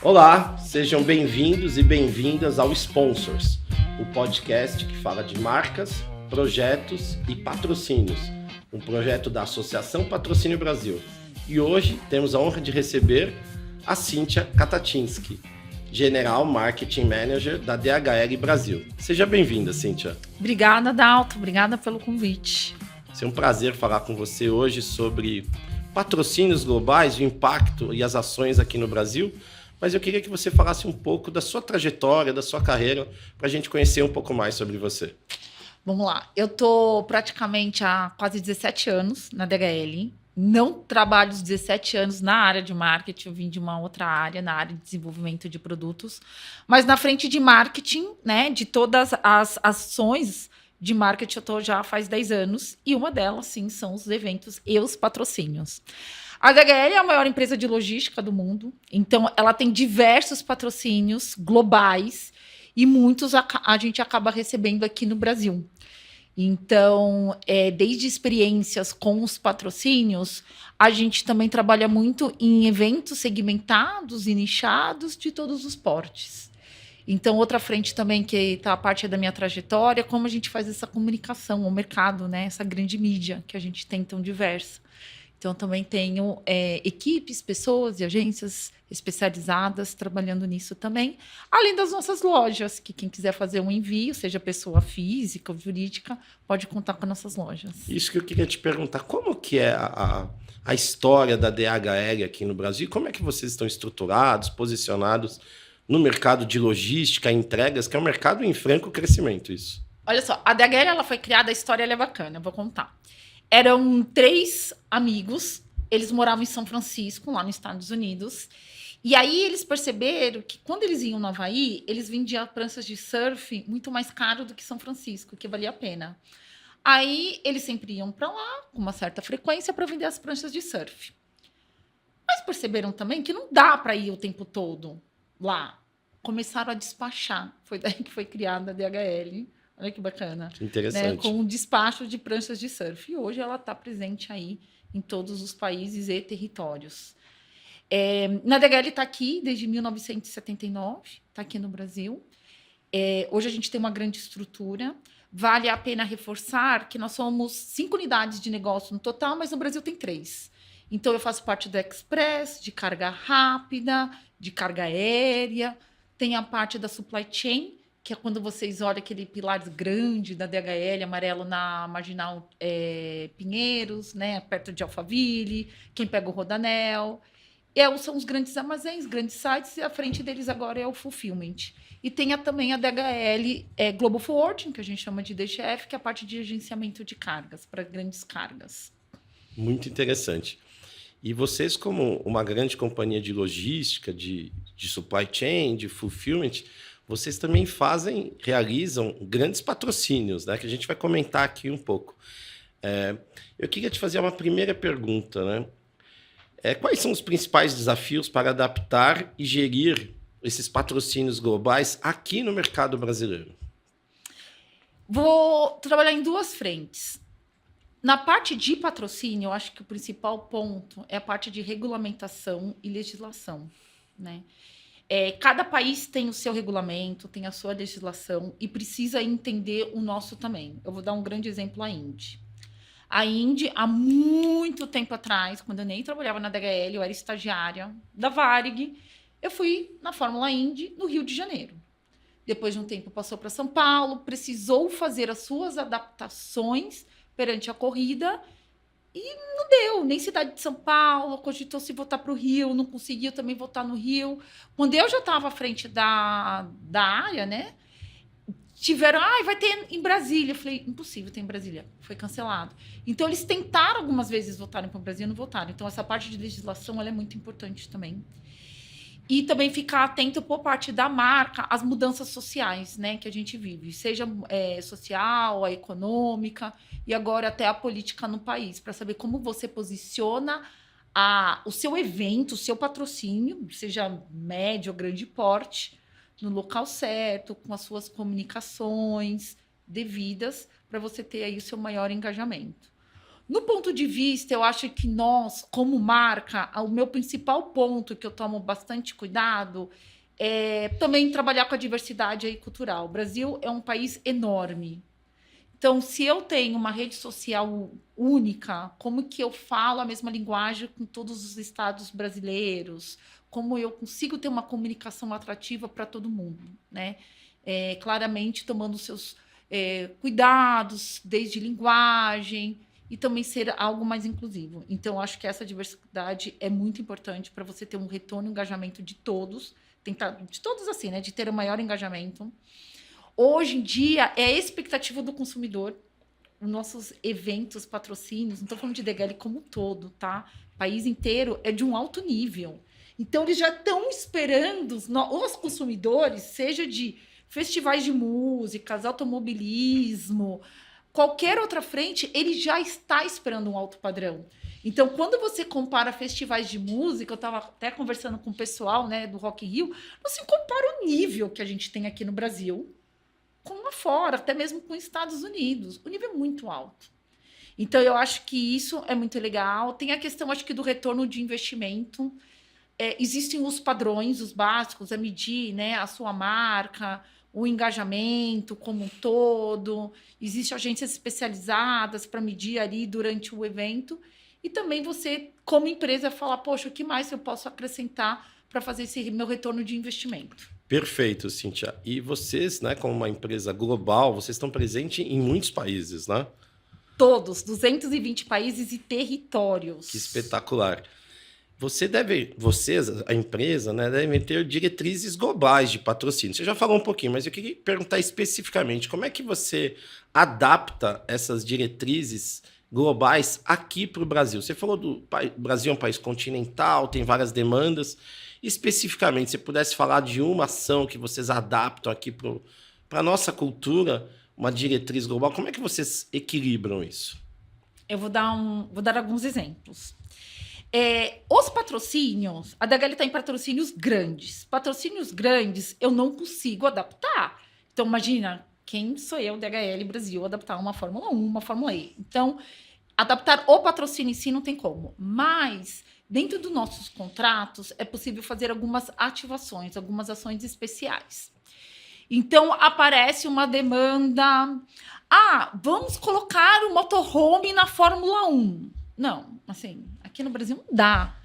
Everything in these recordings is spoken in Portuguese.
Olá, sejam bem-vindos e bem-vindas ao Sponsors, o podcast que fala de marcas, projetos e patrocínios, um projeto da Associação Patrocínio Brasil. E hoje temos a honra de receber a Cíntia Katatinski, General Marketing Manager da DHL Brasil. Seja bem-vinda, Cíntia. Obrigada, Dalton. Obrigada pelo convite. É um prazer falar com você hoje sobre patrocínios globais, o impacto e as ações aqui no Brasil. Mas eu queria que você falasse um pouco da sua trajetória, da sua carreira, para a gente conhecer um pouco mais sobre você. Vamos lá. Eu estou praticamente há quase 17 anos na DHL. Não trabalho os 17 anos na área de marketing, eu vim de uma outra área, na área de desenvolvimento de produtos. Mas na frente de marketing, né, de todas as ações de marketing, eu estou já faz 10 anos. E uma delas, sim, são os eventos e os patrocínios. A DHL é a maior empresa de logística do mundo, então ela tem diversos patrocínios globais e muitos a gente acaba recebendo aqui no Brasil. Então, desde experiências com os patrocínios, a gente também trabalha muito em eventos segmentados e nichados de todos os portes. Então, outra frente também que está a parte da minha trajetória, como a gente faz essa comunicação ao mercado, né? Essa grande mídia que a gente tem tão diversa. Então, também tenho equipes, pessoas e agências especializadas trabalhando nisso também. Além das nossas lojas, que quem quiser fazer um envio, seja pessoa física ou jurídica, pode contar com nossas lojas. Isso que eu queria te perguntar, como que é a história da DHL aqui no Brasil? Como é que vocês estão estruturados, posicionados no mercado de logística, entregas, que é um mercado em franco crescimento, isso? Olha só, a DHL ela foi criada, a história ela é bacana, eu vou contar. Eram 3 amigos, eles moravam em São Francisco, lá nos Estados Unidos. E aí eles perceberam que quando eles iam no Havaí, eles vendiam pranchas de surf muito mais caro do que São Francisco, que valia a pena. Aí eles sempre iam para lá, com uma certa frequência, para vender as pranchas de surf. Mas perceberam também que não dá para ir o tempo todo lá. Começaram a despachar. Foi daí que foi criada a DHL. Olha que bacana. Que interessante. Né? Com o despacho de pranchas de surf. E hoje ela está presente aí em todos os países e territórios. Na DHL está aqui desde 1979, está aqui no Brasil. Hoje a gente tem uma grande estrutura. Vale a pena reforçar que nós somos 5 unidades de negócio no total, mas no Brasil tem 3. Então, eu faço parte da Express, de carga rápida, de carga aérea. Tem a parte da supply chain, que é quando vocês olham aquele pilar grande da DHL, amarelo na Marginal Pinheiros, né, perto de Alphaville, quem pega o Rodanel. São os grandes armazéns, grandes sites, e à frente deles agora é o Fulfillment. E tem também a DHL Global Forwarding, que a gente chama de DGF, que é a parte de agenciamento de cargas, para grandes cargas. Muito interessante. E vocês, como uma grande companhia de logística, de supply chain, de fulfillment, vocês também realizam grandes patrocínios, né? Que a gente vai comentar aqui um pouco. Eu queria te fazer uma primeira pergunta, né? Quais são os principais desafios para adaptar e gerir esses patrocínios globais aqui no mercado brasileiro? Vou trabalhar em 2 frentes. Na parte de patrocínio, eu acho que o principal ponto é a parte de regulamentação e legislação, né? Cada país tem o seu regulamento, tem a sua legislação e precisa entender o nosso também. Eu vou dar um grande exemplo, a Indy. A Indy, há muito tempo atrás, quando eu nem trabalhava na DHL, eu era estagiária da Varig, eu fui na Fórmula Indy no Rio de Janeiro. Depois de um tempo passou para São Paulo, precisou fazer as suas adaptações perante a corrida e não deu, nem cidade de São Paulo, cogitou se voltar para o Rio, não conseguiu também voltar no Rio. Quando eu já estava à frente da área, né? Tiveram, vai ter em Brasília. Eu falei, impossível ter em Brasília. Foi cancelado. Então, eles tentaram algumas vezes voltarem para o Brasil e não voltaram. Então, essa parte de legislação ela é muito importante também. E também ficar atento por parte da marca às mudanças sociais, né, que a gente vive, seja social, a econômica e agora até a política no país, para saber como você posiciona o seu evento, o seu patrocínio, seja médio ou grande porte, no local certo, com as suas comunicações devidas, para você ter aí o seu maior engajamento. No ponto de vista, eu acho que nós, como marca, o meu principal ponto que eu tomo bastante cuidado é também trabalhar com a diversidade aí cultural. O Brasil é um país enorme. Então, se eu tenho uma rede social única, como que eu falo a mesma linguagem com todos os estados brasileiros? Como eu consigo ter uma comunicação atrativa para todo mundo, né? Claramente tomando seus cuidados, desde linguagem, e também ser algo mais inclusivo. Então, acho que essa diversidade é muito importante para você ter um retorno e engajamento de todos, tentar de todos assim, né? De ter o maior engajamento. Hoje em dia, é a expectativa do consumidor. Os nossos eventos, patrocínios, não estou falando de DHL como um todo, tá? O país inteiro é de um alto nível. Então, eles já estão esperando os consumidores, seja de festivais de músicas, automobilismo, qualquer outra frente, ele já está esperando um alto padrão. Então, quando você compara festivais de música, eu estava até conversando com o pessoal, né, do Rock in Rio, você compara o nível que a gente tem aqui no Brasil com lá fora, até mesmo com os Estados Unidos. O nível é muito alto. Então, eu acho que isso é muito legal. Tem a questão, acho que, do retorno de investimento. Existem os padrões, os básicos, a medir, né, a sua marca, o engajamento como um todo. Existem agências especializadas para medir ali durante o evento. E também você, como empresa, falar, poxa, o que mais eu posso acrescentar para fazer esse meu retorno de investimento? Perfeito, Cíntia. E vocês, né, como uma empresa global, vocês estão presentes em muitos países, né? Todos, 220 países e territórios. Que espetacular. Vocês, a empresa, né, devem ter diretrizes globais de patrocínio. Você já falou um pouquinho, mas eu queria perguntar especificamente, como é que você adapta essas diretrizes globais aqui para o Brasil? Você falou do Brasil é um país continental, tem várias demandas. Especificamente, se pudesse falar de uma ação que vocês adaptam aqui para a nossa cultura, uma diretriz global, como é que vocês equilibram isso? Eu vou dar alguns exemplos. Os patrocínios, a DHL está em patrocínios grandes. Patrocínios grandes eu não consigo adaptar. Então, imagina, quem sou eu, DHL Brasil, adaptar uma Fórmula 1, uma Fórmula E. Então, adaptar o patrocínio em si não tem como. Mas, dentro dos nossos contratos, é possível fazer algumas ativações, algumas ações especiais. Então, aparece uma demanda. Vamos colocar o motorhome na Fórmula 1. Não, assim, aqui no Brasil não dá.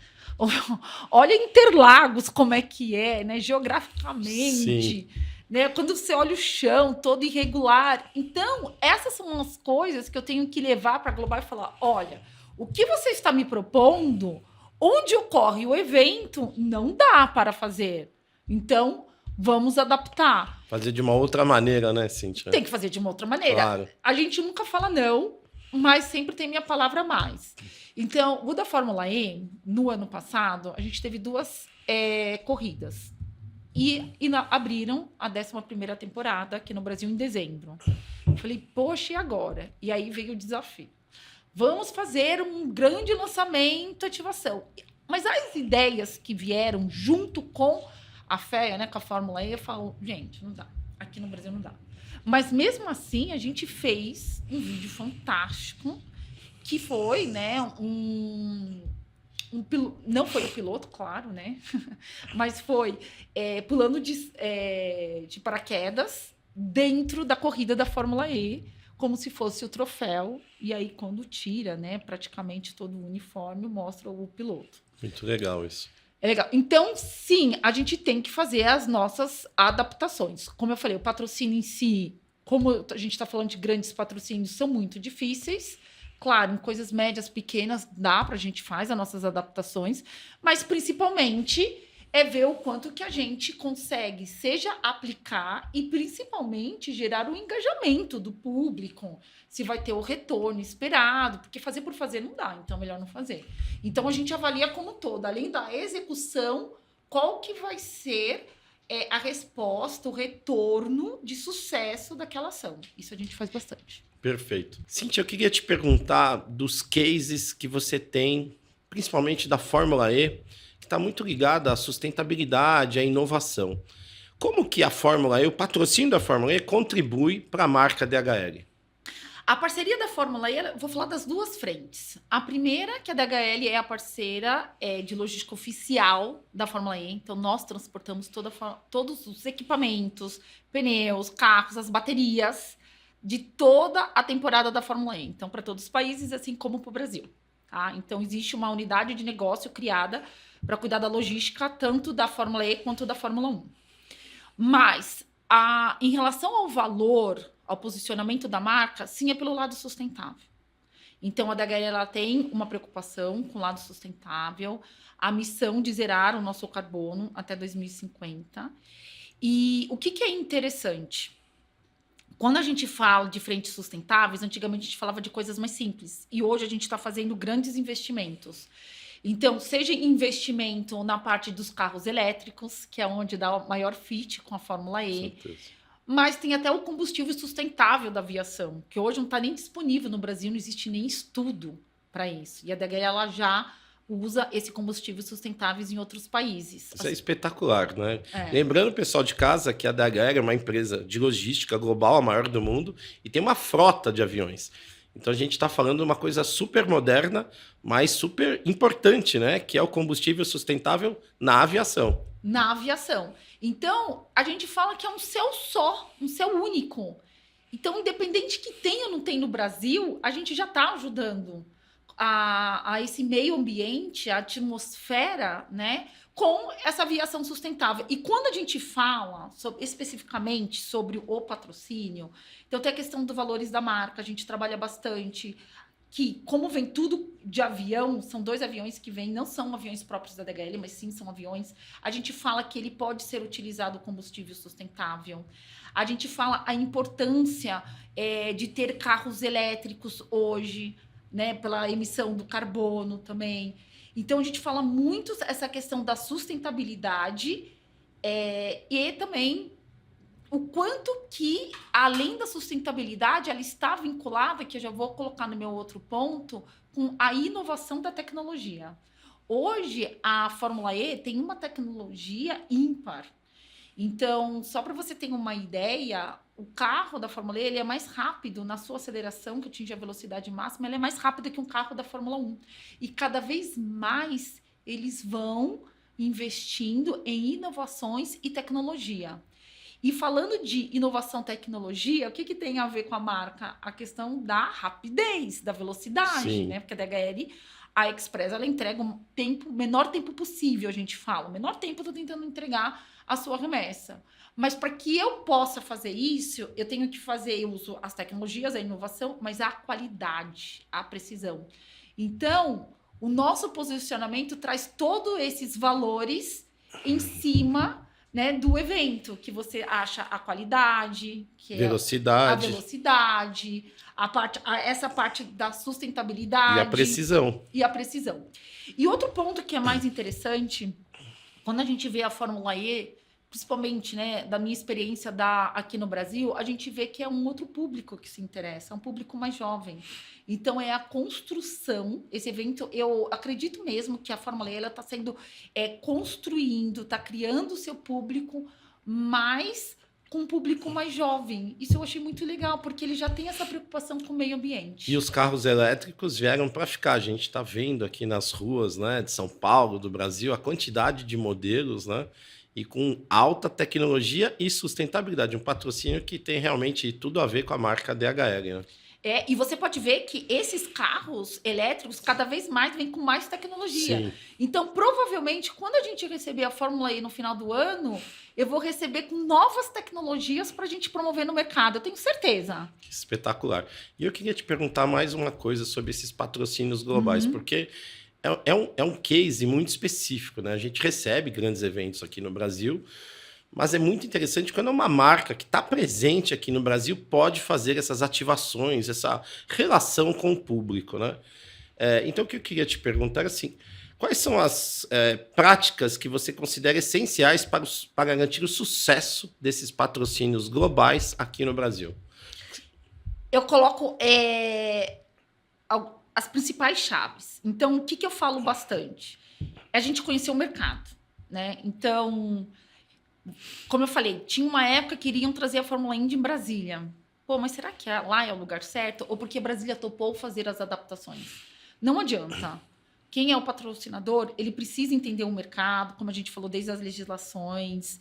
Olha Interlagos como é que é, né? Geograficamente, né? Quando você olha o chão todo irregular. Então, essas são as coisas que eu tenho que levar para a Global e falar, olha, o que você está me propondo, onde ocorre o evento, não dá para fazer. Então, vamos adaptar. Fazer de uma outra maneira, né, Cíntia? Tem que fazer de uma outra maneira. Claro. A gente nunca fala não, mas sempre tem minha palavra a mais. Então, o da Fórmula E, no ano passado, a gente teve 2 corridas. E abriram a 11ª temporada aqui no Brasil em dezembro. Eu falei, poxa, e agora? E aí veio o desafio. Vamos fazer um grande lançamento, ativação. Mas as ideias que vieram junto com a FEA, né, com a Fórmula E, eu falo, gente, não dá. Aqui no Brasil não dá. Mas mesmo assim, a gente fez um vídeo fantástico, que foi, né, não foi o piloto, claro, né? Mas foi pulando de paraquedas dentro da corrida da Fórmula E, como se fosse o troféu. E aí, quando tira, né, praticamente todo o uniforme, mostra o piloto. Muito legal isso. É legal. Então, sim, a gente tem que fazer as nossas adaptações. Como eu falei, o patrocínio em si, como a gente está falando de grandes patrocínios, são muito difíceis. Claro, em coisas médias, pequenas, dá para a gente fazer as nossas adaptações, mas principalmente é ver o quanto que a gente consegue, seja aplicar e principalmente gerar o engajamento do público, se vai ter o retorno esperado, porque fazer por fazer não dá, então é melhor não fazer. Então a gente avalia como um todo, além da execução, qual que vai ser a resposta, o retorno de sucesso daquela ação. Isso a gente faz bastante. Perfeito. Cíntia, eu queria te perguntar dos cases que você tem, principalmente da Fórmula E, que está muito ligada à sustentabilidade, à inovação. Como que a Fórmula E, o patrocínio da Fórmula E, contribui para a marca DHL? A parceria da Fórmula E, vou falar das duas frentes. A primeira, que a DHL é a parceira de logística oficial da Fórmula E. Então, nós transportamos todos os equipamentos, pneus, carros, as baterias de toda a temporada da Fórmula E. Então, para todos os países, assim como para o Brasil. Tá? Então, existe uma unidade de negócio criada para cuidar da logística, tanto da Fórmula E quanto da Fórmula 1. Mas, em relação ao valor, ao posicionamento da marca, sim, é pelo lado sustentável. Então, a DHL ela tem uma preocupação com o lado sustentável, a missão de zerar o nosso carbono até 2050. E o que é interessante? Quando a gente fala de frentes sustentáveis, antigamente a gente falava de coisas mais simples. E hoje a gente está fazendo grandes investimentos. Então, seja investimento na parte dos carros elétricos, que é onde dá o maior fit com a Fórmula E. Mas tem até o combustível sustentável da aviação, que hoje não está nem disponível no Brasil, não existe nem estudo para isso. E a DHL ela já usa esse combustível sustentável em outros países. Isso é espetacular, né? Lembrando, pessoal de casa, que a DHL é uma empresa de logística global, a maior do mundo, e tem uma frota de aviões. Então, a gente está falando de uma coisa super moderna, mas super importante, né? Que é o combustível sustentável na aviação. Na aviação. Então, a gente fala que é um céu só, um céu único. Então, independente que tenha ou não tem no Brasil, a gente já está ajudando a esse meio ambiente, a atmosfera, né? Com essa aviação sustentável. E quando a gente fala especificamente sobre o patrocínio, então tem a questão dos valores da marca, a gente trabalha bastante, que como vem tudo de avião, são 2 aviões que vêm, não são aviões próprios da DHL, mas sim são aviões, a gente fala que ele pode ser utilizado combustível sustentável. A gente fala a importância de ter carros elétricos hoje, né, pela emissão do carbono também. Então, a gente fala muito essa questão da sustentabilidade e também o quanto que, além da sustentabilidade, ela está vinculada, que eu já vou colocar no meu outro ponto, com a inovação da tecnologia. Hoje, a Fórmula E tem uma tecnologia ímpar. Então, só para você ter uma ideia, o carro da Fórmula E ele é mais rápido na sua aceleração, que atinge a velocidade máxima, ele é mais rápido que um carro da Fórmula 1. E cada vez mais eles vão investindo em inovações e tecnologia. E falando de inovação e tecnologia, o que tem a ver com a marca? A questão da rapidez, da velocidade, Sim. né? Porque a DHL, a Express, ela entrega o menor tempo possível, a gente fala. O menor tempo eu estou tentando entregar a sua remessa. Mas para que eu possa fazer isso, eu tenho que fazer, eu uso as tecnologias, a inovação, mas a qualidade, a precisão. Então, o nosso posicionamento traz todos esses valores em cima, né, do evento, que você acha a qualidade, que velocidade. A velocidade, essa parte da sustentabilidade. E a precisão. E a precisão. E outro ponto que é mais interessante, quando a gente vê a Fórmula E, principalmente, né, da minha experiência aqui no Brasil, a gente vê que é um outro público que se interessa, é um público mais jovem. Então, é a construção, esse evento, eu acredito mesmo que a Fórmula E está sendo construindo, está criando o seu público mais com um público mais jovem. Isso eu achei muito legal, porque ele já tem essa preocupação com o meio ambiente. E os carros elétricos vieram para ficar. A gente está vendo aqui nas ruas, né, de São Paulo, do Brasil, a quantidade de modelos, né? E com alta tecnologia e sustentabilidade. Um patrocínio que tem realmente tudo a ver com a marca DHL, né? E você pode ver que esses carros elétricos cada vez mais vêm com mais tecnologia. Sim. Então, provavelmente, quando a gente receber a Fórmula E no final do ano, eu vou receber com novas tecnologias para a gente promover no mercado. Eu tenho certeza. Espetacular. E eu queria te perguntar mais uma coisa sobre esses patrocínios globais, porque é um case muito específico, né? A gente recebe grandes eventos aqui no Brasil, mas é muito interessante quando uma marca que está presente aqui no Brasil pode fazer essas ativações, essa relação com o público, né? Então, o que eu queria te perguntar é assim, quais são as práticas que você considera essenciais para garantir o sucesso desses patrocínios globais aqui no Brasil? Eu coloco as principais chaves. Então, o que eu falo bastante? É a gente conhecer o mercado, né? Então, como eu falei, tinha uma época que iriam trazer a Fórmula Indy em Brasília. Pô, mas será que lá é o lugar certo? Ou porque Brasília topou fazer as adaptações? Não adianta. Quem é o patrocinador, ele precisa entender o mercado, como a gente falou, desde as legislações,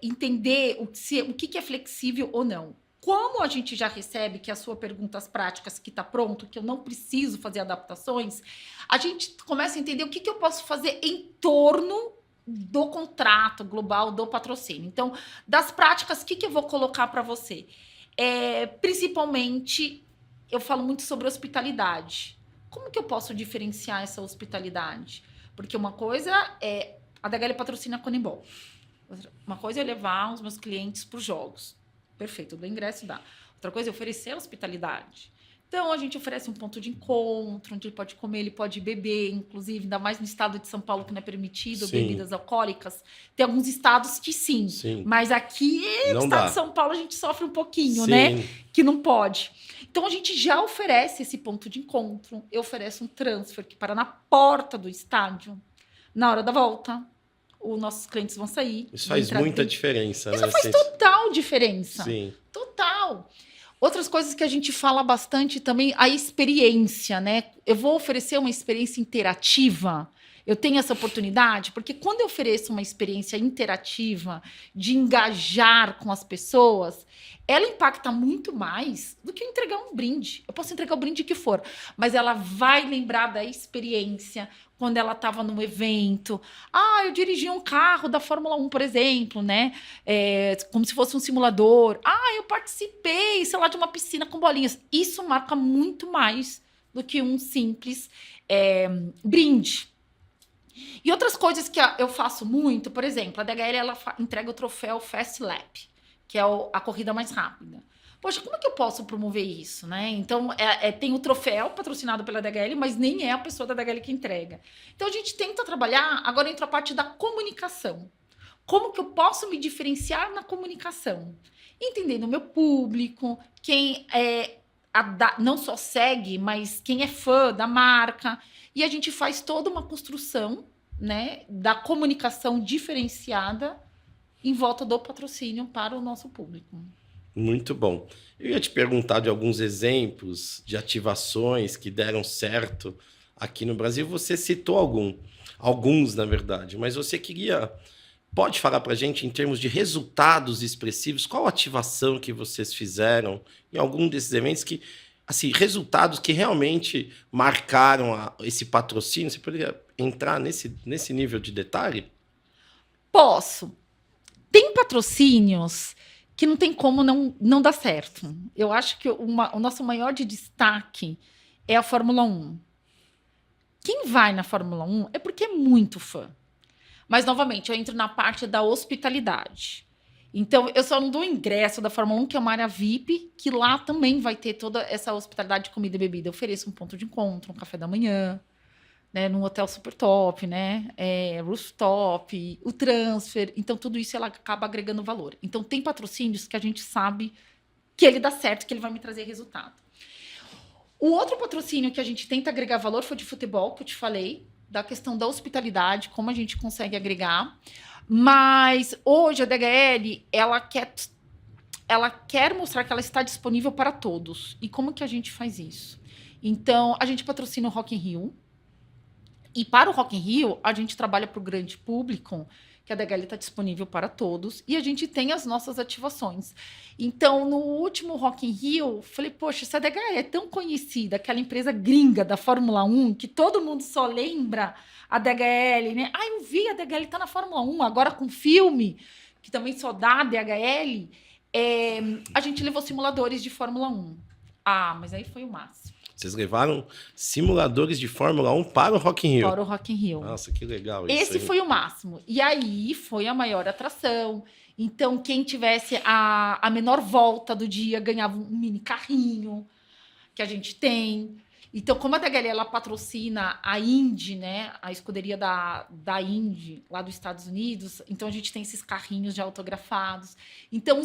entender o que é flexível ou não. Como a gente já recebe, que é a sua perguntas práticas, que está pronto, que eu não preciso fazer adaptações, a gente começa a entender o que eu posso fazer em torno do contrato global, do patrocínio. Então, das práticas, o que eu vou colocar para você? Principalmente, eu falo muito sobre hospitalidade. Como que eu posso diferenciar essa hospitalidade? Porque uma coisa é a DHL patrocina a Conebol. Uma coisa é levar os meus clientes para os jogos. Perfeito, do ingresso dá. Outra coisa é oferecer hospitalidade. Então, a gente oferece um ponto de encontro, onde ele pode comer, ele pode beber, inclusive, ainda mais no estado de São Paulo, que não é permitido bebidas alcoólicas. Tem alguns estados que sim. Mas aqui, no estado de São Paulo, a gente sofre um pouquinho, né? Que não pode. Então, a gente já oferece esse ponto de encontro. Eu ofereço um transfer que para na porta do estádio, na hora da volta. Os nossos clientes vão sair. Isso faz muita diferença, Isso né? Faz total diferença. Sim. Total. Outras coisas que a gente fala bastante também, a experiência, né? Eu vou oferecer uma experiência interativa. Eu tenho essa oportunidade, porque quando eu ofereço uma experiência interativa, de engajar com as pessoas, ela impacta muito mais do que eu entregar um brinde. Eu posso entregar o brinde que for, mas ela vai lembrar da experiência quando ela estava num evento. Eu dirigi um carro da Fórmula 1, por exemplo, né? Como se fosse um simulador. Eu participei, sei lá, de uma piscina com bolinhas. Isso marca muito mais do que um simples brinde. E outras coisas que eu faço muito, por exemplo, a DHL ela entrega o troféu Fast Lap, que é a corrida mais rápida. Poxa, como é que eu posso promover isso, né? Então, tem o troféu patrocinado pela DHL, mas nem é a pessoa da DHL que entrega. Então, a gente tenta trabalhar, agora entra a parte da comunicação. Como que eu posso me diferenciar na comunicação? Entendendo o meu público, quem não só segue, mas quem é fã da marca. E a gente faz toda uma construção, né, da comunicação diferenciada em volta do patrocínio para o nosso público. Muito bom. Eu ia te perguntar de alguns exemplos de ativações que deram certo aqui no Brasil. Você citou alguns, na verdade, mas você pode falar para a gente, em termos de resultados expressivos, qual ativação que vocês fizeram em algum desses eventos que, assim, resultados que realmente marcaram esse patrocínio? Você poderia entrar nesse nível de detalhe? Posso. Tem patrocínios que não tem como não dar certo. Eu acho que o nosso maior de destaque é a Fórmula 1. Quem vai na Fórmula 1 é porque é muito fã. Mas, novamente, eu entro na parte da hospitalidade. Então, eu só não dou ingresso da Fórmula 1, que é uma área VIP, que lá também vai ter toda essa hospitalidade de comida e bebida. Eu ofereço um ponto de encontro, um café da manhã, né, num hotel super top, né, rooftop, o transfer. Então, tudo isso ela acaba agregando valor. Então, tem patrocínios que a gente sabe que ele dá certo, que ele vai me trazer resultado. O outro patrocínio que a gente tenta agregar valor foi de futebol, que eu te falei, da questão da hospitalidade, como a gente consegue agregar. Mas hoje a DHL, ela quer mostrar que ela está disponível para todos. E como que a gente faz isso? Então, a gente patrocina o Rock in Rio. E para o Rock in Rio, a gente trabalha para o grande público, que a DHL está disponível para todos, e a gente tem as nossas ativações. Então, no último Rock in Rio, falei, poxa, se a DHL é tão conhecida, aquela empresa gringa da Fórmula 1, que todo mundo só lembra a DHL, né? Eu vi, a DHL está na Fórmula 1, agora com filme, que também só dá a DHL, a gente levou simuladores de Fórmula 1. Mas aí foi o máximo. Vocês levaram simuladores de Fórmula 1 para o Rock in Rio? Para o Rock in Rio. Nossa, que legal isso. Esse foi o máximo. E aí foi a maior atração. Então, quem tivesse a menor volta do dia ganhava um mini carrinho que a gente tem. Então, como a DHL ela patrocina a Indy, né, a escuderia da Indy, lá dos Estados Unidos, então a gente tem esses carrinhos já autografados. Então,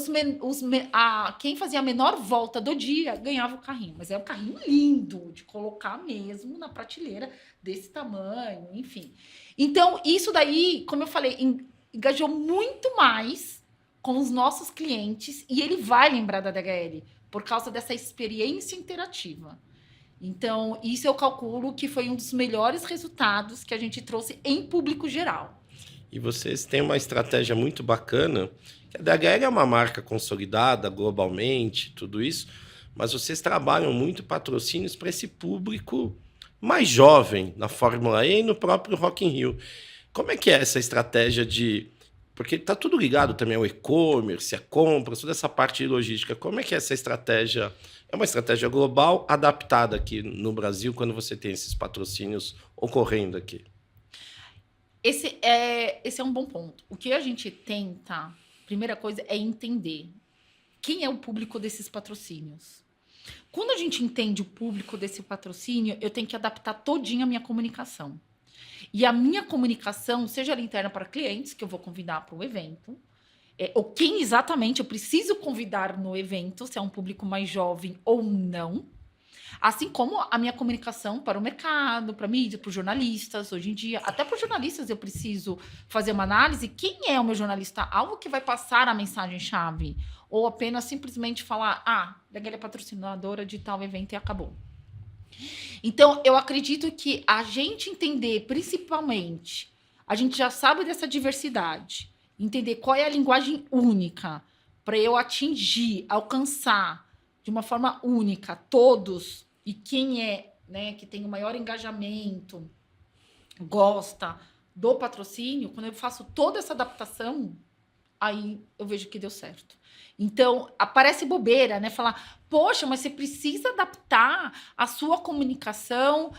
quem fazia a menor volta do dia ganhava o carrinho. Mas é um carrinho lindo, de colocar mesmo na prateleira desse tamanho, enfim. Então, isso daí, como eu falei, engajou muito mais com os nossos clientes e ele vai lembrar da DHL por causa dessa experiência interativa. Então, isso eu calculo que foi um dos melhores resultados que a gente trouxe em público geral. E vocês têm uma estratégia muito bacana, que a DHL é uma marca consolidada globalmente, tudo isso, mas vocês trabalham muito patrocínios para esse público mais jovem na Fórmula E e no próprio Rock in Rio. Como é que é essa estratégia de... Porque está tudo ligado também ao e-commerce, a compras, toda essa parte de logística. Como é que é essa estratégia? É uma estratégia global adaptada aqui no Brasil quando você tem esses patrocínios ocorrendo aqui? Esse é um bom ponto. O que a gente tenta, primeira coisa, é entender quem é o público desses patrocínios. Quando a gente entende o público desse patrocínio, eu tenho que adaptar todinha a minha comunicação. E a minha comunicação, seja ela interna para clientes, que eu vou convidar para o evento, ou quem exatamente eu preciso convidar no evento, se é um público mais jovem ou não. Assim como a minha comunicação para o mercado, para a mídia, para os jornalistas. Hoje em dia, até para os jornalistas eu preciso fazer uma análise. Quem é o meu jornalista? Algo que vai passar a mensagem-chave? Ou apenas simplesmente falar, DHL é patrocinadora de tal evento e acabou. Então, eu acredito que a gente entender, principalmente, a gente já sabe dessa diversidade, entender qual é a linguagem única para eu atingir, alcançar de uma forma única todos, e quem é, né, que tem o maior engajamento, gosta do patrocínio, quando eu faço toda essa adaptação, aí eu vejo que deu certo. Então, parece bobeira, né? Falar, poxa, mas você precisa adaptar a sua comunicação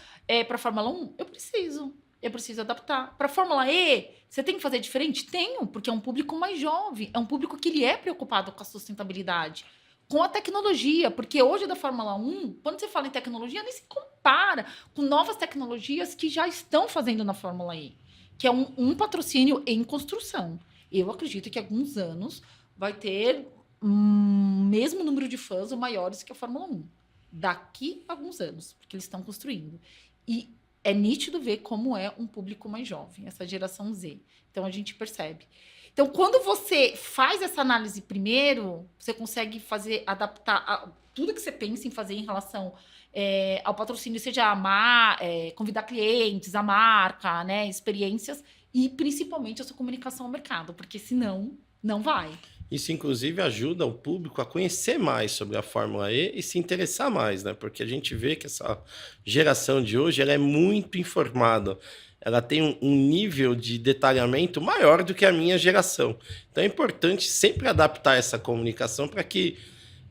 para a Fórmula 1? Eu preciso adaptar. Para a Fórmula E, você tem que fazer diferente? Tenho, porque é um público mais jovem, é um público que ele é preocupado com a sustentabilidade, com a tecnologia, porque hoje da Fórmula 1, quando você fala em tecnologia, nem se compara com novas tecnologias que já estão fazendo na Fórmula E, que é um patrocínio em construção. Eu acredito que há alguns anos vai ter mesmo número de fãs ou maiores que a Fórmula 1. Daqui a alguns anos, porque eles estão construindo. E é nítido ver como é um público mais jovem, essa geração Z. Então, a gente percebe. Então, quando você faz essa análise primeiro, você consegue adaptar tudo que você pensa em fazer em relação ao patrocínio, seja convidar clientes, a marca, né, experiências, e principalmente a sua comunicação ao mercado, porque senão não vai. Isso, inclusive, ajuda o público a conhecer mais sobre a Fórmula E e se interessar mais, né? Porque a gente vê que essa geração de hoje ela é muito informada. Ela tem um nível de detalhamento maior do que a minha geração. Então, é importante sempre adaptar essa comunicação para que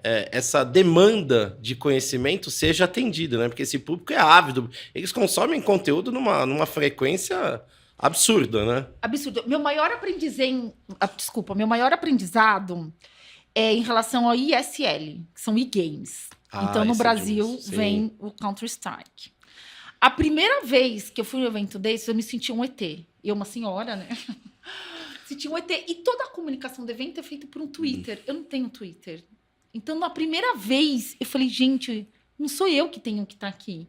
essa demanda de conhecimento seja atendida, né? Porque esse público é ávido. Eles consomem conteúdo numa frequência absurda, né? Absurdo. Meu maior aprendizado é em relação ao ISL, que são e-games. Então, no Brasil, vem o Counter-Strike. A primeira vez que eu fui no evento desse, eu me senti um ET. Eu, uma senhora, né? Senti um ET. E toda a comunicação do evento é feita por um Twitter. Eu não tenho Twitter. Então, na primeira vez, eu falei, gente, não sou eu que tenho que estar aqui.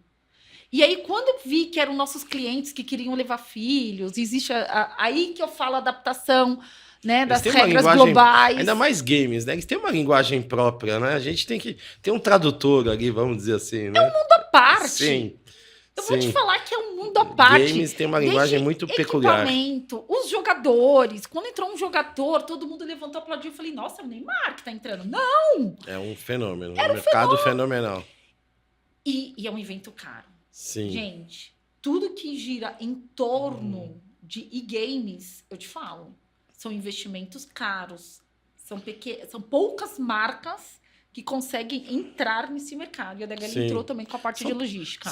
E aí, quando eu vi que eram nossos clientes que queriam levar filhos, existe aí que eu falo adaptação, né, das regras globais. Ainda mais games, né? Eles têm uma linguagem própria, né? A gente tem que ter um tradutor ali, vamos dizer assim, né? É um mundo à parte. Sim. Vou te falar que é um mundo à parte. Games tem uma linguagem muito peculiar. Os jogadores. Quando entrou um jogador, todo mundo levantou, aplaudiu. Eu falei, nossa, é o Neymar que tá entrando. Não! É um fenômeno. Um mercado fenomenal. E é um evento caro. Sim. Gente, tudo que gira em torno de e-games, eu te falo, são investimentos caros. São poucas marcas que conseguem entrar nesse mercado. E a DHL entrou também com a parte de logística.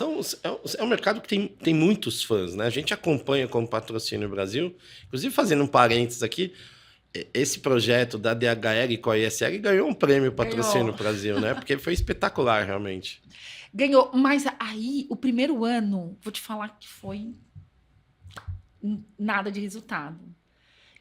É um mercado que tem muitos fãs, né? A gente acompanha como patrocínio no Brasil. Inclusive, fazendo um parênteses aqui, esse projeto da DHL com a ISL ganhou um prêmio patrocínio no Brasil, né? Porque foi espetacular, realmente. Ganhou, mas aí, o primeiro ano, vou te falar que foi nada de resultado.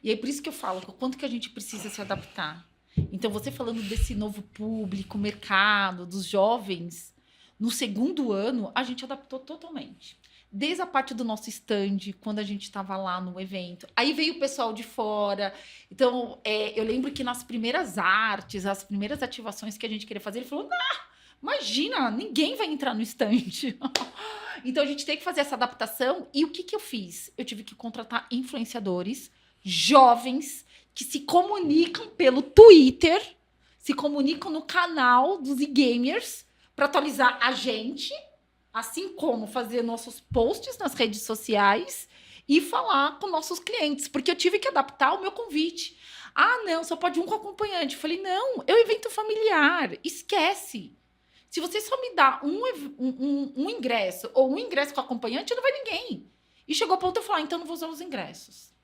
E é por isso que eu falo, o quanto que a gente precisa se adaptar. Então, você falando desse novo público, mercado, dos jovens, No segundo ano, a gente adaptou totalmente. Desde a parte do nosso stand, quando a gente estava lá no evento. Aí veio o pessoal de fora. Então, eu lembro que nas primeiras artes, as primeiras ativações que a gente queria fazer, ele falou, imagina, ninguém vai entrar no stand. Então, a gente tem que fazer essa adaptação. E o que eu fiz? Eu tive que contratar influenciadores jovens que se comunicam pelo Twitter, se comunicam no canal dos e-gamers para atualizar a gente, assim como fazer nossos posts nas redes sociais e falar com nossos clientes, porque eu tive que adaptar o meu convite. Ah, não, só pode um com acompanhante. Eu falei, não, é um evento familiar, esquece. Se você só me dá um ingresso ou um ingresso com acompanhante, não vai ninguém. E chegou ao ponto de eu falar, então não vou usar os ingressos.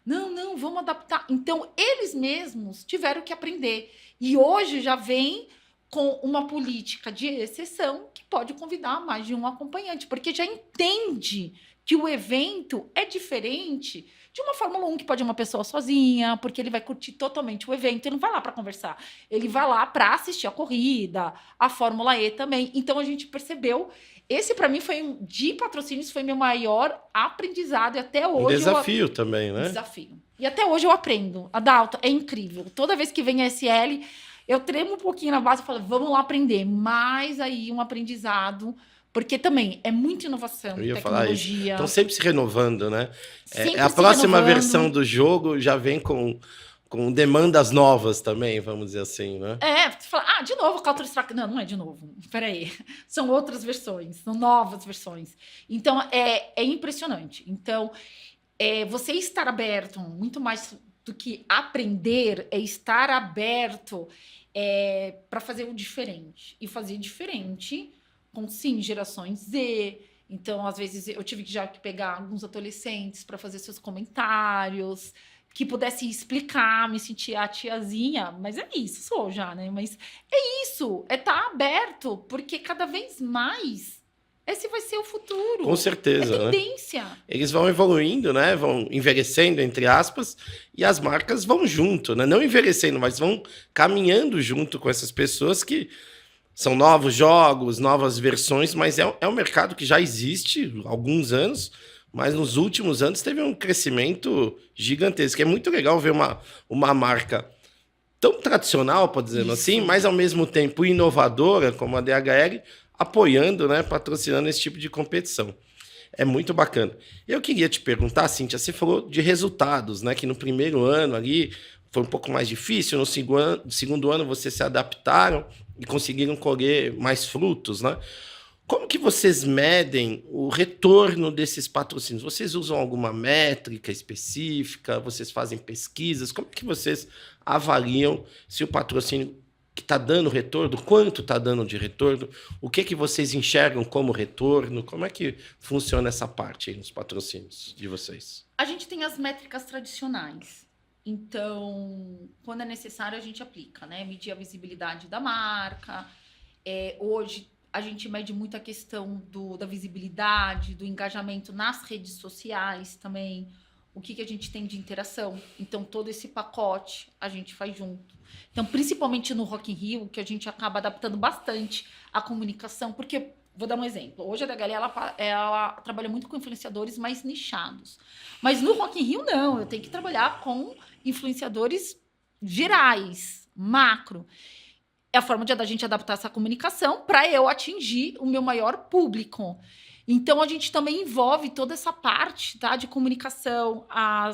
Não, vamos adaptar. Então, eles mesmos tiveram que aprender. E hoje já vem com uma política de exceção que pode convidar mais de um acompanhante, porque já entende que o evento é diferente de uma Fórmula 1 que pode ir uma pessoa sozinha, porque ele vai curtir totalmente o evento, ele não vai lá para conversar, ele vai lá para assistir a corrida, a Fórmula E também. Então a gente percebeu, esse para mim foi de patrocínios, foi meu maior aprendizado e até hoje um desafio também, né? Desafio. E até hoje eu aprendo. Adalto, é incrível. Toda vez que vem a SL, eu tremo um pouquinho na base e falo, vamos lá aprender. Mais aí um aprendizado, porque também é muita inovação, Eu ia tecnologia. Falar isso. Estão sempre se renovando, né? Sempre a se próxima renovando. versão do jogo já vem com demandas novas também, vamos dizer assim, né? Você fala, de novo Counter-Strike. Não é de novo. Peraí. São outras versões, são novas versões. Então, é impressionante. Então, você estar aberto, muito mais do que aprender, é estar aberto para fazer o diferente. E fazer diferente com, sim, gerações Z. Então, às vezes, eu tive que já pegar alguns adolescentes para fazer seus comentários, que pudesse explicar, me sentir a tiazinha. Mas é isso, sou já, né? Mas é isso, é estar aberto, porque cada vez mais esse vai ser o futuro. Com certeza, é tendência. Né? Eles vão evoluindo, né? Vão envelhecendo, entre aspas, e as marcas vão junto, né? Não envelhecendo, mas vão caminhando junto com essas pessoas que são novos jogos, novas versões, mas é um mercado que já existe há alguns anos, mas nos últimos anos teve um crescimento gigantesco. É muito legal ver uma marca tão tradicional, pode dizer assim, mas ao mesmo tempo inovadora, como a DHL, apoiando, né, patrocinando esse tipo de competição. É muito bacana. Eu queria te perguntar, Cíntia, você falou de resultados, né, que no primeiro ano ali foi um pouco mais difícil, no segundo ano vocês se adaptaram e conseguiram colher mais frutos, né? Como que vocês medem o retorno desses patrocínios? Vocês usam alguma métrica específica? Vocês fazem pesquisas? Como que vocês avaliam se o patrocínio que está dando retorno, quanto está dando de retorno? O que vocês enxergam como retorno? Como é que funciona essa parte aí nos patrocínios de vocês? A gente tem as métricas tradicionais. Então, quando é necessário, a gente aplica, né? Medir a visibilidade da marca. Hoje, a gente mede muito a questão da visibilidade, do engajamento nas redes sociais também. O que a gente tem de interação. Então, todo esse pacote a gente faz junto. Então, principalmente no Rock in Rio, que a gente acaba adaptando bastante a comunicação, porque, vou dar um exemplo, hoje a DHL, ela trabalha muito com influenciadores mais nichados. Mas no Rock in Rio, não, eu tenho que trabalhar com influenciadores gerais, macro. É a forma de a gente adaptar essa comunicação para eu atingir o meu maior público. Então, a gente também envolve toda essa parte, tá, de comunicação, a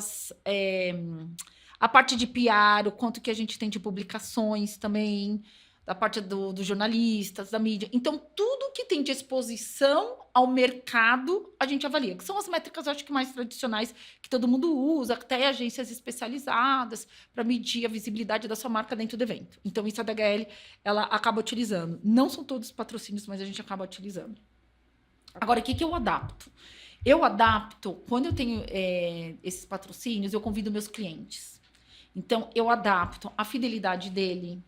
parte de PR, o quanto que a gente tem de publicações também, da parte dos jornalistas, da mídia. Então, tudo que tem de exposição ao mercado, a gente avalia. Que são as métricas, acho que mais tradicionais, que todo mundo usa, até agências especializadas, para medir a visibilidade da sua marca dentro do evento. Então, isso a DHL, ela acaba utilizando. Não são todos patrocínios, mas a gente acaba utilizando. Agora, o que eu adapto? Eu adapto, quando eu tenho esses patrocínios, eu convido meus clientes. Então, eu adapto a fidelidade dele,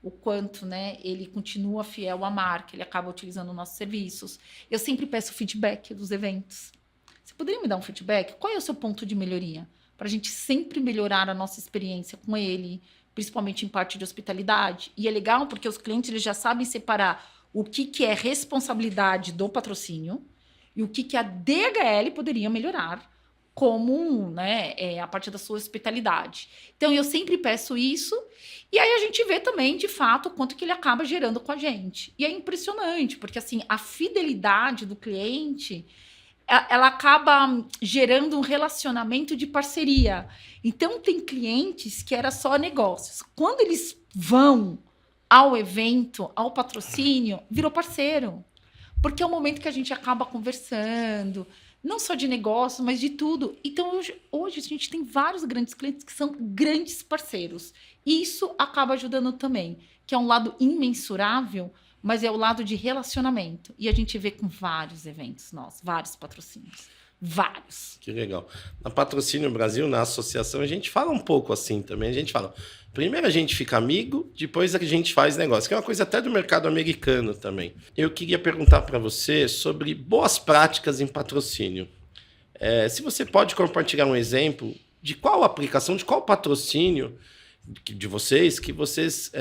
o quanto, né, ele continua fiel à marca, ele acaba utilizando nossos serviços. Eu sempre peço feedback dos eventos. Você poderia me dar um feedback? Qual é o seu ponto de melhoria? Para a gente sempre melhorar a nossa experiência com ele, principalmente em parte de hospitalidade. E é legal porque os clientes eles já sabem separar o que é responsabilidade do patrocínio e o que a DHL poderia melhorar como, né, a partir da sua hospitalidade. Então, eu sempre peço isso, e aí a gente vê também, de fato, o quanto que ele acaba gerando com a gente. E é impressionante, porque, assim, a fidelidade do cliente, ela acaba gerando um relacionamento de parceria. Então, tem clientes que era só negócios. Quando eles vão ao evento, ao patrocínio, virou parceiro. Porque é o momento que a gente acaba conversando, não só de negócio, mas de tudo. Então, hoje a gente tem vários grandes clientes que são grandes parceiros. E isso acaba ajudando também, que é um lado imensurável, mas é o lado de relacionamento. E a gente vê com vários eventos nossos, vários patrocínios. Vários. Que legal. Na Patrocínio Brasil, na associação, a gente fala um pouco assim também. A gente fala, primeiro a gente fica amigo, depois a gente faz negócio, que é uma coisa até do mercado americano também. Eu queria perguntar para você sobre boas práticas em patrocínio. Se você pode compartilhar um exemplo de qual aplicação, de qual patrocínio de vocês, que vocês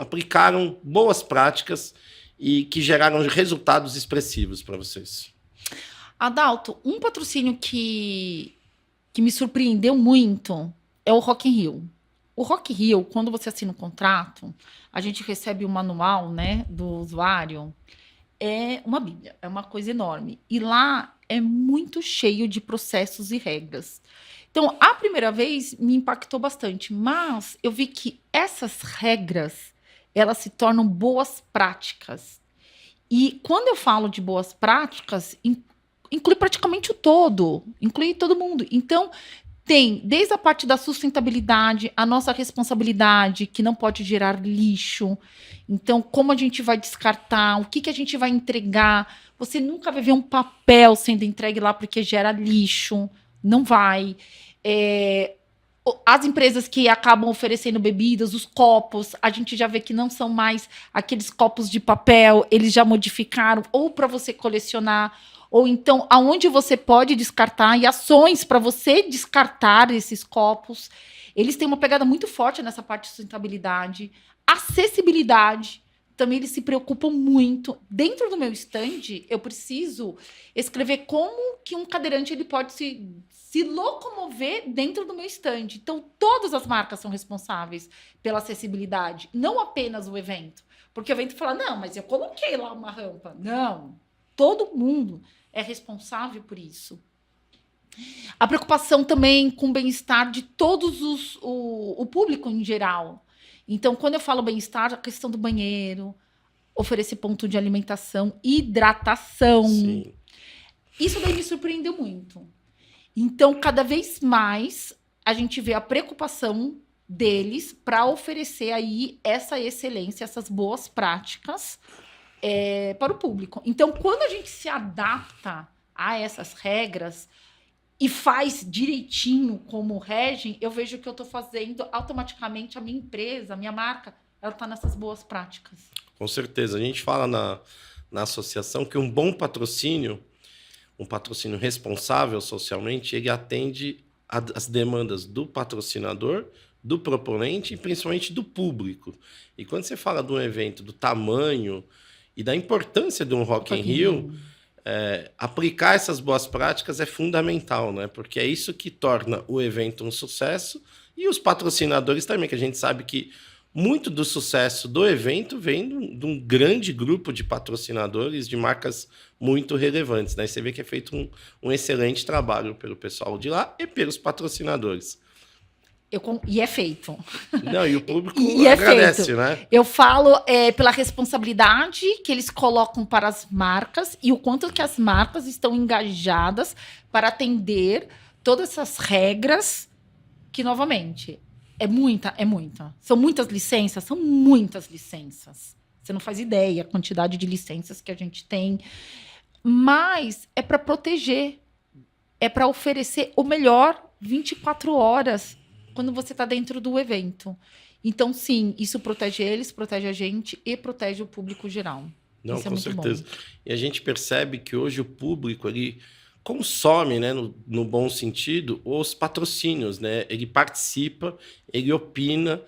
aplicaram boas práticas e que geraram resultados expressivos para vocês. Adalto, um patrocínio que me surpreendeu muito é o Rock in Rio. O Rock in Rio, quando você assina um contrato, a gente recebe o manual, né, do usuário. É uma bíblia, é uma coisa enorme. E lá é muito cheio de processos e regras. Então, a primeira vez me impactou bastante, mas eu vi que essas regras, elas se tornam boas práticas. E quando eu falo de boas práticas, inclui praticamente o todo, inclui todo mundo. Então, tem desde a parte da sustentabilidade, a nossa responsabilidade, que não pode gerar lixo. Então, como a gente vai descartar, o que a gente vai entregar. Você nunca vai ver um papel sendo entregue lá porque gera lixo. Não vai. As empresas que acabam oferecendo bebidas, os copos, a gente já vê que não são mais aqueles copos de papel, eles já modificaram, ou para você colecionar, ou então aonde você pode descartar, e ações para você descartar esses copos. Eles têm uma pegada muito forte nessa parte de sustentabilidade. Acessibilidade, também eles se preocupam muito. Dentro do meu stand, eu preciso escrever como que um cadeirante ele pode se locomover dentro do meu stand. Então, todas as marcas são responsáveis pela acessibilidade, não apenas o evento. Porque o evento fala, não, mas eu coloquei lá uma rampa. Não, todo mundo é responsável por isso. A preocupação também com o bem-estar de todos o público em geral. Então, quando eu falo bem-estar, a questão do banheiro, oferecer ponto de alimentação, hidratação. Sim. Isso daí me surpreendeu muito. Então, cada vez mais, a gente vê a preocupação deles para oferecer aí essa excelência, essas boas práticas para o público. Então, quando a gente se adapta a essas regras e faz direitinho como regem, eu vejo que eu estou fazendo automaticamente a minha empresa, a minha marca, ela está nessas boas práticas. Com certeza. A gente fala na associação que um bom patrocínio, um patrocínio responsável socialmente, ele atende às demandas do patrocinador, do proponente e principalmente do público. E quando você fala de um evento, do tamanho e da importância de um Rock in Rio, aplicar essas boas práticas é fundamental, né? Porque é isso que torna o evento um sucesso e os patrocinadores também, que a gente sabe que muito do sucesso do evento vem de um grande grupo de patrocinadores de marcas muito relevantes, né? Você vê que é feito um excelente trabalho pelo pessoal de lá e pelos patrocinadores. E é feito. Não, e o público agradece, né? Eu falo pela responsabilidade que eles colocam para as marcas e o quanto que as marcas estão engajadas para atender todas essas regras que, novamente, é muita. São muitas licenças. Você não faz ideia a quantidade de licenças que a gente tem. Mas é para proteger. É para oferecer o melhor 24 horas quando você está dentro do evento. Então, sim, isso protege eles, protege a gente e protege o público geral. Não, isso com certeza. Bom. E a gente percebe que hoje o público ele consome, né, no bom sentido, os patrocínios, né? Ele participa, ele opina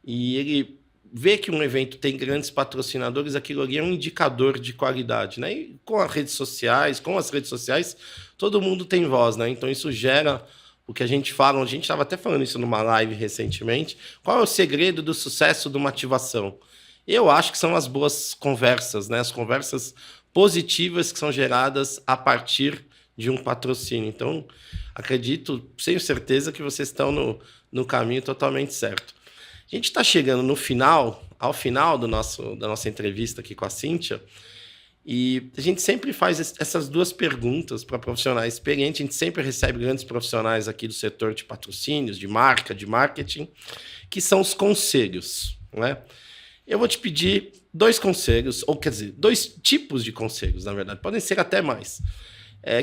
e ele vê que um evento tem grandes patrocinadores, aquilo ali é um indicador de qualidade, né? E com as redes sociais, todo mundo tem voz, né? Então isso gera o que a gente fala, a gente estava até falando isso numa live recentemente. Qual é o segredo do sucesso de uma ativação? Eu acho que são as boas conversas, né? As conversas positivas que são geradas a partir de um patrocínio. Então, acredito, tenho certeza que vocês estão no caminho totalmente certo. A gente está chegando ao final da nossa entrevista aqui com a Cíntia, e a gente sempre faz essas duas perguntas para profissionais experientes. A gente sempre recebe grandes profissionais aqui do setor de patrocínios, de marca, de marketing, que são os conselhos, né? Eu vou te pedir 2 conselhos, ou quer dizer, 2 tipos de conselhos, na verdade, podem ser até mais.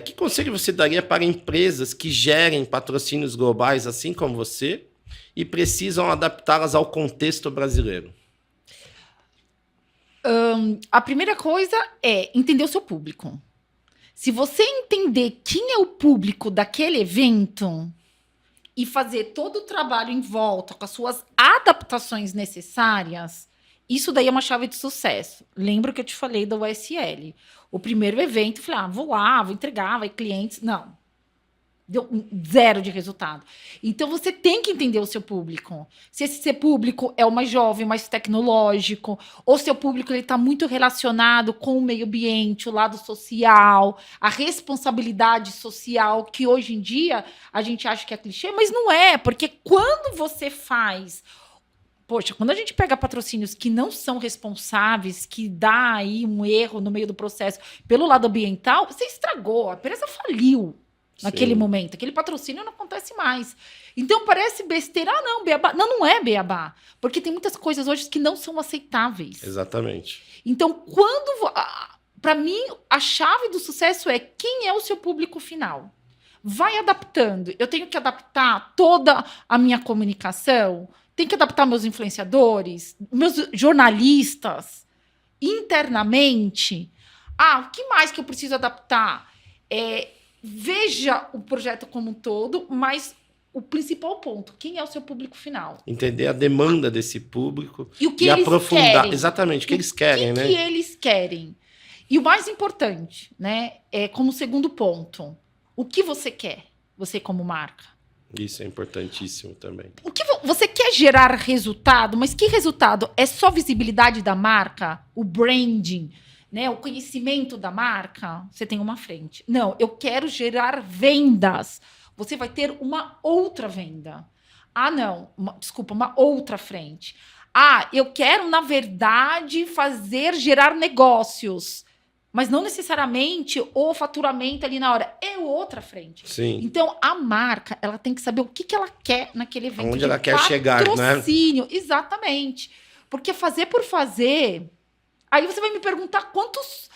Que conselho você daria para empresas que gerem patrocínios globais, assim como você, e precisam adaptá-las ao contexto brasileiro? A primeira coisa é entender o seu público. Se você entender quem é o público daquele evento e fazer todo o trabalho em volta com as suas adaptações necessárias, isso daí é uma chave de sucesso. Lembra que eu te falei da USL? O primeiro evento, eu falei, vou lá, vou entregar, vai clientes. Não. Deu 0 de resultado. Então, você tem que entender o seu público. Se esse seu público é o mais jovem, mais tecnológico, ou seu público está muito relacionado com o meio ambiente, o lado social, a responsabilidade social, que hoje em dia a gente acha que é clichê, mas não é, porque quando você faz... Poxa, quando a gente pega patrocínios que não são responsáveis, que dá aí um erro no meio do processo pelo lado ambiental, você estragou, a empresa faliu. Naquele momento, aquele patrocínio não acontece mais. Então parece besteira, não, beabá. Não é beabá, porque tem muitas coisas hoje que não são aceitáveis. Exatamente. Então, para mim, a chave do sucesso é quem é o seu público final. Vai adaptando. Eu tenho que adaptar toda a minha comunicação, tenho que adaptar meus influenciadores, meus jornalistas, internamente. O que mais que eu preciso adaptar? Veja o projeto como um todo, mas o principal ponto, quem é o seu público final? Entender a demanda desse público e o que eles aprofundar querem. Exatamente, o que eles querem, né? O que eles querem. E o mais importante, né, como segundo ponto, o que você quer, você como marca? Isso é importantíssimo também. O que você quer gerar resultado, mas que resultado? É só visibilidade da marca? O branding? Né, o conhecimento da marca, você tem uma frente. Não, eu quero gerar vendas. Você vai ter uma outra venda. Uma outra frente. Eu quero, na verdade, gerar negócios. Mas não necessariamente o faturamento ali na hora. É outra frente. Sim. Então, a marca, ela tem que saber o que ela quer naquele evento. Onde ela quer chegar, né? Patrocínio, exatamente. Porque fazer por fazer... Aí você vai me perguntar quantas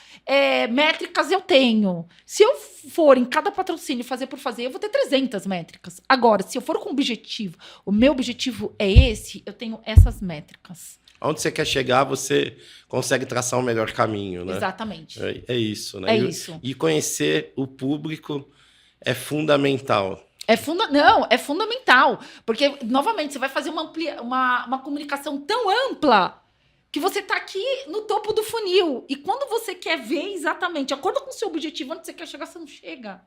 métricas eu tenho. Se eu for em cada patrocínio fazer por fazer, eu vou ter 300 métricas. Agora, se eu for com objetivo, o meu objetivo é esse, eu tenho essas métricas. Onde você quer chegar, você consegue traçar um melhor caminho, né? Exatamente. É isso, né? Isso. E conhecer o público é fundamental. É fundamental. Porque, novamente, você vai fazer uma comunicação tão ampla que você está aqui no topo do funil. E quando você quer ver exatamente, de acordo com o seu objetivo, onde você quer chegar, você não chega.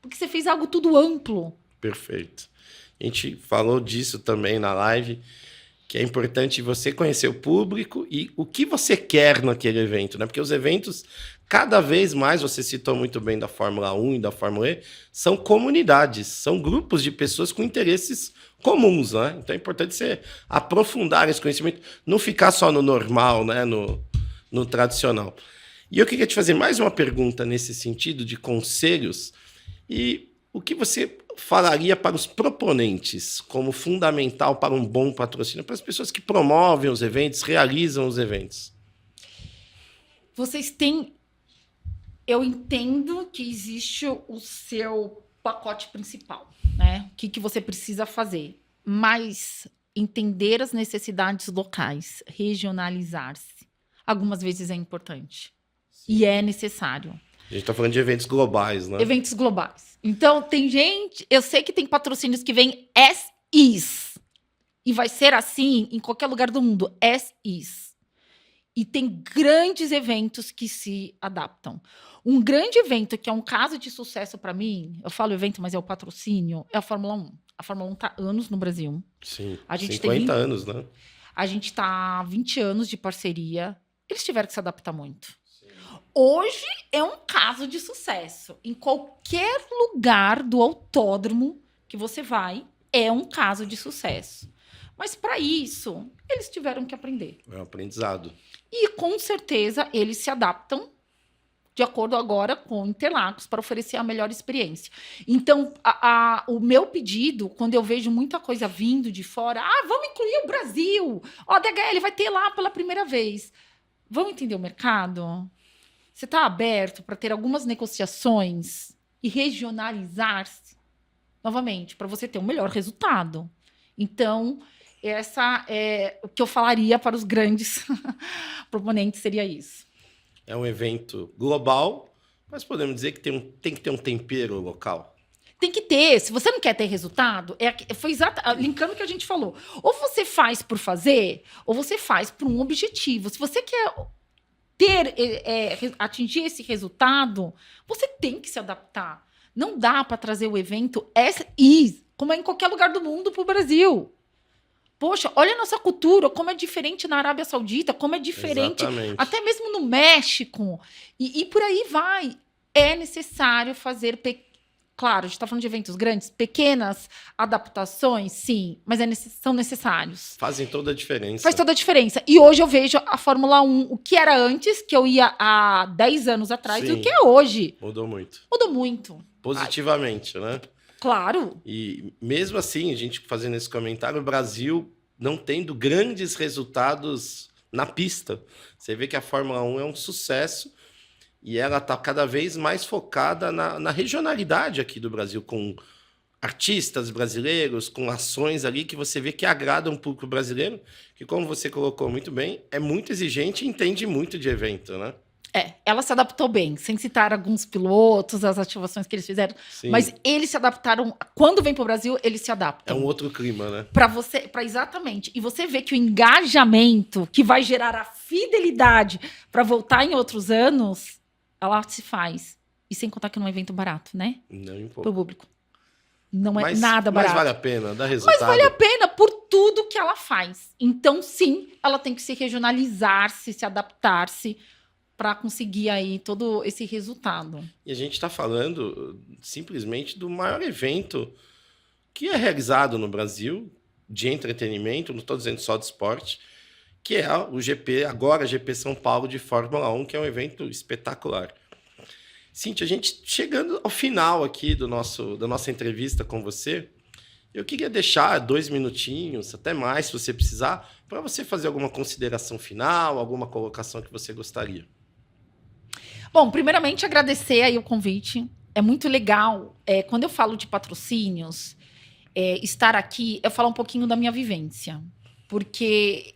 Porque você fez algo tudo amplo. Perfeito. A gente falou disso também na live, que é importante você conhecer o público e o que você quer naquele evento, né? Porque os eventos, cada vez mais, você citou muito bem da Fórmula 1 e da Fórmula E, são comunidades, são grupos de pessoas com interesses comuns, né? Então é importante você aprofundar esse conhecimento, não ficar só no normal, né? No tradicional. E eu queria te fazer mais uma pergunta nesse sentido de conselhos. E o que você falaria para os proponentes como fundamental para um bom patrocínio, para as pessoas que promovem os eventos, realizam os eventos? Vocês têm... Eu entendo que existe o seu pacote principal, né? O que você precisa fazer. Mas entender as necessidades locais, regionalizar-se, algumas vezes é importante. Sim. E é necessário. A gente está falando de eventos globais, né? Eventos globais. Então, tem gente... Eu sei que tem patrocínios que vêm as is. E vai ser assim em qualquer lugar do mundo. As is. E tem grandes eventos que se adaptam. Um grande evento que é um caso de sucesso para mim, eu falo evento, mas é o patrocínio, é a Fórmula 1. A Fórmula 1 está há anos no Brasil. Sim, A gente 50 anos, né? A gente está há 20 anos de parceria. Eles tiveram que se adaptar muito. Sim. Hoje é um caso de sucesso. Em qualquer lugar do autódromo que você vai, é um caso de sucesso. Mas para isso, eles tiveram que aprender. É um aprendizado. E com certeza eles se adaptam de acordo agora com Interlagos para oferecer a melhor experiência. Então, o meu pedido, quando eu vejo muita coisa vindo de fora, vamos incluir o Brasil, a DHL vai ter lá pela primeira vez. Vamos entender o mercado? Você está aberto para ter algumas negociações e regionalizar-se novamente, para você ter um melhor resultado. Então, essa é o que eu falaria para os grandes proponentes, seria isso. É um evento global, mas podemos dizer que tem que ter um tempero local. Tem que ter. Se você não quer ter resultado, foi linkando o que a gente falou. Ou você faz por fazer, ou você faz por um objetivo. Se você quer atingir esse resultado, você tem que se adaptar. Não dá para trazer o evento como é em qualquer lugar do mundo, para o Brasil. Poxa, olha a nossa cultura, como é diferente na Arábia Saudita, como é diferente até mesmo no México. E por aí vai. É necessário fazer, claro, a gente está falando de eventos grandes, pequenas adaptações, sim, mas são necessários. Fazem toda a diferença. Faz toda a diferença. E hoje eu vejo a Fórmula 1, o que era antes, que eu ia há 10 anos atrás, sim, e o que é hoje. Mudou muito. Mudou muito. Positivamente, né? Claro. E mesmo assim, a gente fazendo esse comentário, o Brasil não tendo grandes resultados na pista. Você vê que a Fórmula 1 é um sucesso e ela está cada vez mais focada na regionalidade aqui do Brasil, com artistas brasileiros, com ações ali que você vê que agradam um público brasileiro, que, como você colocou muito bem, é muito exigente e entende muito de evento, né? Ela se adaptou bem, sem citar alguns pilotos, as ativações que eles fizeram. Sim. Mas eles se adaptaram. Quando vem para o Brasil, eles se adaptam. É um outro clima, né? Exatamente. E você vê que o engajamento que vai gerar a fidelidade para voltar em outros anos, ela se faz. E sem contar que não é um evento barato, né? Não, um pouco. Para o público. Não é nada barato. Mas vale a pena, dá resultado. Mas vale a pena por tudo que ela faz. Então, sim, ela tem que se regionalizar-se, se adaptar-se, para conseguir aí todo esse resultado. E a gente está falando simplesmente do maior evento que é realizado no Brasil de entretenimento, não estou dizendo só de esporte, que é o GP, agora GP São Paulo de Fórmula 1, que é um evento espetacular. Cíntia, a gente chegando ao final aqui da nossa entrevista com você, eu queria deixar 2 minutinhos, até mais, se você precisar, para você fazer alguma consideração final, alguma colocação que você gostaria. Bom, primeiramente agradecer aí o convite. É muito legal. Quando eu falo de patrocínios, estar aqui, eu falo um pouquinho da minha vivência. Porque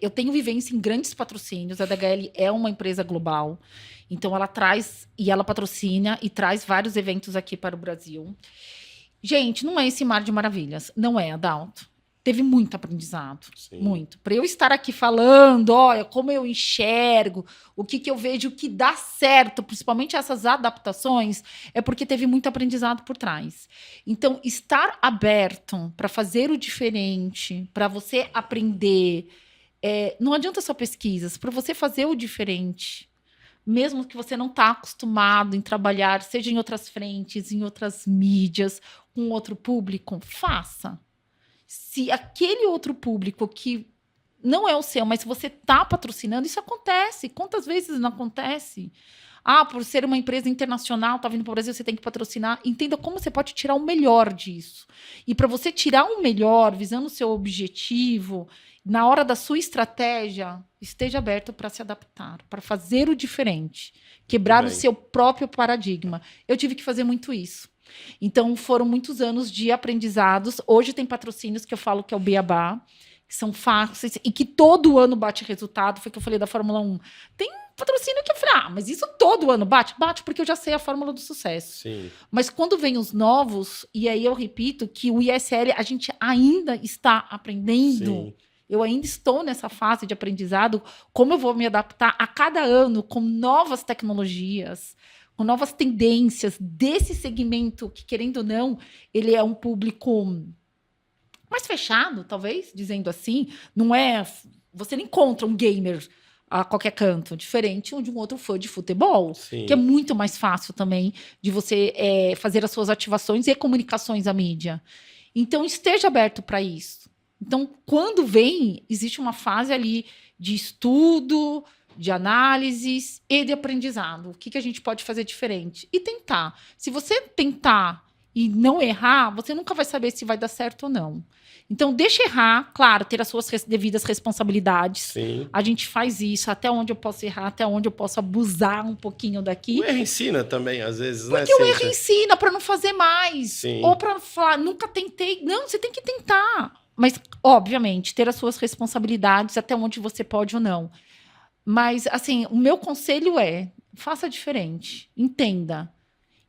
eu tenho vivência em grandes patrocínios. A DHL é uma empresa global. Então, ela traz e ela patrocina e traz vários eventos aqui para o Brasil. Gente, não é esse mar de maravilhas. Não é, Adalto. Teve muito aprendizado, sim, muito. Para eu estar aqui falando, olha, como eu enxergo, o que eu vejo que dá certo, principalmente essas adaptações, é porque teve muito aprendizado por trás. Então, estar aberto para fazer o diferente, para você aprender, não adianta só pesquisas, para você fazer o diferente, mesmo que você não está acostumado em trabalhar, seja em outras frentes, em outras mídias, com outro público, faça. Se aquele outro público que não é o seu, mas se você está patrocinando, isso acontece. Quantas vezes não acontece? Por ser uma empresa internacional, está vindo para o Brasil, você tem que patrocinar. Entenda como você pode tirar o melhor disso. E para você tirar o melhor, visando o seu objetivo, na hora da sua estratégia, esteja aberto para se adaptar, para fazer o diferente, quebrar o seu próprio paradigma. Eu tive que fazer muito isso. Então, foram muitos anos de aprendizados. Hoje tem patrocínios que eu falo que é o beabá, que são fáceis e que todo ano bate resultado. Foi o que eu falei da Fórmula 1. Tem patrocínio que eu falei, mas isso todo ano bate? Bate porque eu já sei a fórmula do sucesso. Sim. Mas quando vem os novos, e aí eu repito que o ISL a gente ainda está aprendendo. Sim. Eu ainda estou nessa fase de aprendizado, como eu vou me adaptar a cada ano com novas tecnologias, com novas tendências desse segmento que, querendo ou não, ele é um público mais fechado, talvez, dizendo assim. Não é... Você não encontra um gamer a qualquer canto, diferente de um outro fã de futebol, Sim. que é muito mais fácil também de você fazer as suas ativações e comunicações à mídia. Então, esteja aberto para isso. Então, quando vem, existe uma fase ali de estudo, de análises e de aprendizado. O que a gente pode fazer diferente? E tentar. Se você tentar e não errar, você nunca vai saber se vai dar certo ou não. Então, deixa errar, claro, ter as suas devidas responsabilidades. Sim. A gente faz isso, até onde eu posso errar, até onde eu posso abusar um pouquinho daqui. O erro ensina também, às vezes, porque o erro ensina para não fazer mais. Sim. Ou para falar, nunca tentei. Não, você tem que tentar. Mas, obviamente, ter as suas responsabilidades até onde você pode ou não. Mas, assim, o meu conselho é, faça diferente. Entenda.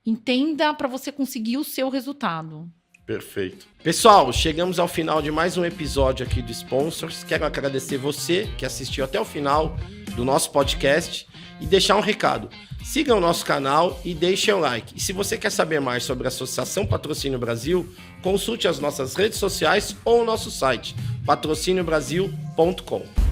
Entenda para você conseguir o seu resultado. Perfeito. Pessoal, chegamos ao final de mais um episódio aqui do Sponsors. Quero agradecer você que assistiu até o final do nosso podcast e deixar um recado. Siga o nosso canal e deixe o like. E se você quer saber mais sobre a Associação Patrocínio Brasil, consulte as nossas redes sociais ou o nosso site, patrociniobrasil.com.